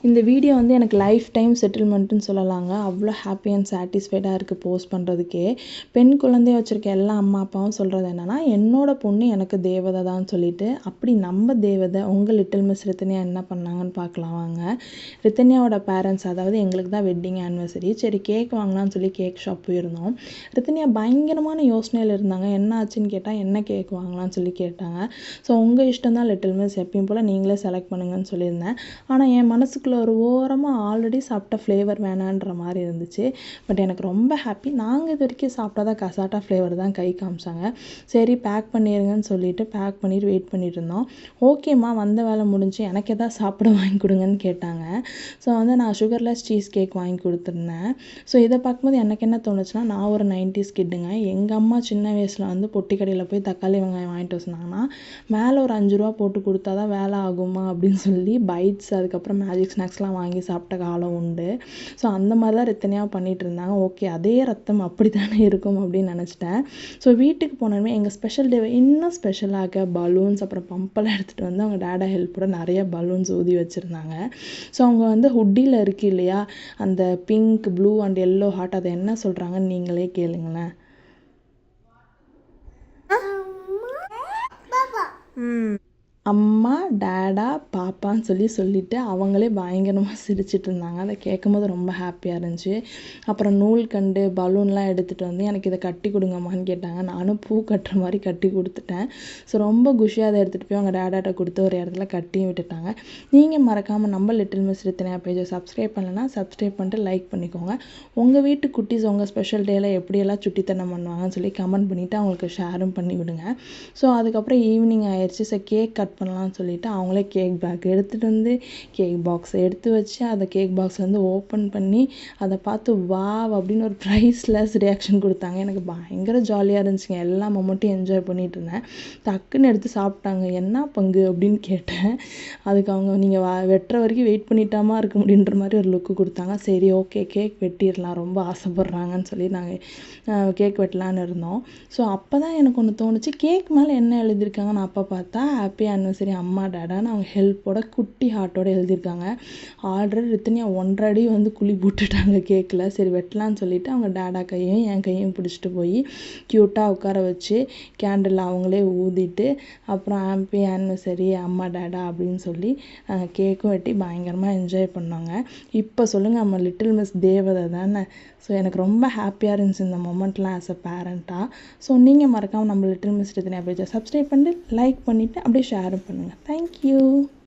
இந்த வீடியோ வந்து எனக்கு லைஃப் டைம் செட்டில்மெண்ட்டுன்னு சொல்லலாங்க. அவ்வளோ ஹாப்பி அண்ட் சாட்டிஸ்ஃபைடாக இருக்குது போஸ்ட் பண்ணுறதுக்கே. பெண் குழந்தைய வச்சுருக்க எல்லா அம்மா அப்பாவும் சொல்கிறது என்னென்னா, என்னோட பொண்ணு எனக்கு தேவதை தான் சொல்லிட்டு. அப்படி நம்ம தேவதை உங்கள் லிட்டில் மிஸ் ரித்தன்யா என்ன பண்ணாங்கன்னு பார்க்கலாம் வாங்க. ரித்தன்யாவோட பேரண்ட்ஸ், அதாவது எங்களுக்கு தான் வெட்டிங் ஆனிவர்சரி, சரி கேக் வாங்கலாம்னு சொல்லி கேக் ஷாப் போயிருந்தோம். ரித்தன்யா பயங்கரமான யோசனையில் இருந்தாங்க. என்ன ஆச்சுன்னு கேட்டால், என்ன கேக் வாங்கலாம்னு சொல்லி கேட்டாங்க. ஸோ உங்கள் இஷ்டம் தான் லிட்டில் மிஸ், எப்பயும் போல் நீங்களே செலக்ட் பண்ணுங்கன்னு சொல்லியிருந்தேன். ஆனால் என் மனசுக்குள்ள ஒரு ஓரமாக ஆல்ரெடி சாப்பிட்ட ஃப்ளேவர் வேணான்ற மாதிரி இருந்துச்சு. பட் எனக்கு ரொம்ப ஹாப்பி. நாங்கள் இது வரைக்கும் சாப்பிட்டதா கசாட்டா ஃப்ளேவர் தான் கை காமிச்சாங்க. சரி பேக் பண்ணிடுங்கன்னு சொல்லிட்டு பேக் பண்ணிட்டு வெயிட் பண்ணிட்டு இருந்தோம். ஓகேம்மா, வந்த வேலை முடிஞ்சு எனக்கு எதாவது சாப்பிட வாங்கி கொடுங்கன்னு கேட்டாங்க. ஸோ வந்து நான் சுகர்லெஸ் சீஸ் கேக் வாங்கி கொடுத்துருந்தேன். ஸோ இதை பார்க்கும்போது எனக்கு என்ன தோணுச்சுன்னா, நான் ஒரு 90s கிட்டுங்க. எங்கள் அம்மா சின்ன வயசில் வந்து பொட்டி கடையில் போய் தக்காளி வெங்காயம் வாங்கிட்டு வந்தாங்கன்னா, மேலே ஒரு 5 ரூபா போட்டு கொடுத்தா தான் வேலை ஆகுமா அப்படின்னு சொல்லி பைட்ஸ், அதுக்கப்புறம் மேஜிக் ஸ்நாக்ஸ்லாம் வாங்கி சாப்பிட்ட காலம் உண்டு. ஸோ அந்த மாதிரி தான் ரித்தனையாக பண்ணிகிட்டு இருந்தாங்க. ஓகே, அதே ரத்தம் அப்படி தானே இருக்கும் அப்படின்னு நினச்சிட்டேன். ஸோ வீட்டுக்கு போனோமே எங்கள் ஸ்பெஷல் டேவை இன்னும் ஸ்பெஷலாக பலூன்ஸ் அப்புறம் பம்பெல்லாம் எடுத்துகிட்டு வந்து அவங்க டேடா ஹெல்ப்போட நிறைய பலூன்ஸ் ஊதி வச்சுருந்தாங்க. ஸோ அவங்க வந்து ஹுட்டியில் இருக்குது இல்லையா, அந்த pink, blue and yellow heart, அதை என்ன சொல்கிறாங்கன்னு நீங்களே கேளுங்களேன். அம்மா, டேடா, பாப்பான்னு சொல்லிட்டு அவங்களே பயங்கரமாக சிரிச்சிட்டு இருந்தாங்க. அதை கேட்கும்போது ரொம்ப ஹாப்பியாக இருந்துச்சு. அப்புறம் நூல்கண்டு, பலூன்லாம் எடுத்துகிட்டு வந்து எனக்கு இதை கட்டி கொடுங்கம்மான்னு கேட்டாங்க. நானும் பூ கட்டுற மாதிரி கட்டி கொடுத்துட்டேன். ஸோ ரொம்ப குஷியாக அதை எடுத்துகிட்டு போய் அவங்க டேடாட்ட கொடுத்து ஒரு இடத்துல கட்டியும் விட்டுட்டாங்க. நீங்கள் மறக்காமல் நம்ம லிட்டில் மிஸ் ரித்தன்யா பேஜை சப்ஸ்கிரைப் பண்ணலைன்னா சப்ஸ்கிரைப் பண்ணிட்டு லைக் பண்ணிக்கோங்க. உங்கள் வீட்டு குட்டீஸ் உங்கள் ஸ்பெஷல் டேயில் எப்படியெல்லாம் சுட்டித்தனம் பண்ணுவாங்கன்னு சொல்லி கமெண்ட் பண்ணிவிட்டு அவங்களுக்கு ஷேரும் பண்ணி விடுங்க. ஸோ அதுக்கப்புறம் ஈவினிங் ஆயிடுச்சு. ஸோ கேக் கட் பண்ணலாம்னு சொல்லிட்டு அவங்களே கேக் பேக் எடுத்துகிட்டு வந்து கேக் பாக்ஸ் எடுத்து வச்சு அதை கேக் பாக்ஸ் வந்து ஓப்பன் பண்ணி அதை பார்த்து வாவ் அப்படின்னு ஒரு ப்ரைஸ்லெஸ் ரியாக்ஷன் கொடுத்தாங்க. எனக்கு பயங்கர ஜாலியாக இருந்துச்சுங்க. எல்லா மொமெண்ட்டையும் என்ஜாய் பண்ணிட்டு இருந்தேன். டக்குன்னு எடுத்து சாப்பிட்டாங்க. என்ன பங்கு அப்படின்னு கேட்டேன். அதுக்கு அவங்க, நீங்கள் வெட்டுற வரைக்கும் வெயிட் பண்ணிட்டாமா இருக்க முடியுன்ற மாதிரி ஒரு லுக்கு கொடுத்தாங்க. சரி ஓகே, கேக் வெட்டிடலாம், ரொம்ப ஆசைப்படுறாங்கன்னு சொல்லி நாங்கள் கேக் வெட்டலான்னு இருந்தோம். ஸோ அப்போ தான் எனக்கு ஒன்று தோணுச்சு, கேக் மேலே என்ன எழுதியிருக்காங்கன்னு அப்போ பார்த்தா ஹாப்பி ஆனிவர்சரி அம்மா டேடான்னு அவங்க ஹெல்ப்போட குட்டி ஹார்ட்டோட எழுதியிருக்காங்க. ஆல்ரெடி ரித்தன்யா 1.5 அடி வந்து குழி போட்டுட்டாங்க கேக்கில். சரி வெட்டலான்னு சொல்லிட்டு அவங்க டேடா கையும் என் கையும் பிடிச்சிட்டு போய் க்யூட்டாக உட்கார வச்சு கேண்டில் அவங்களே ஊதிட்டு அப்புறம் ஹாப்பி ஆனிவர்சரி அம்மா டேடா அப்படின்னு சொல்லி கேக்கும் வெட்டி பயங்கரமாக என்ஜாய் பண்ணாங்க. இப்போ சொல்லுங்கள், நம்ம லிட்டில் மிஸ் தேவதை தானே. ஸோ எனக்கு ரொம்ப ஹாப்பியாக இருந்துச்சு இந்த மொமெண்ட்லாம் ஆஸ் அ பேரண்ட்டாக. ஸோ நீங்கள் மறக்காமல் நம்ம லிட்டில் மிஸ் ரித்தன்யா பேஜை சப்ஸ்கிரைப் பண்ணிட்டு லைக் பண்ணிவிட்டு அப்படியே ஷேரும் பண்ணுங்கள். தேங்க்யூ.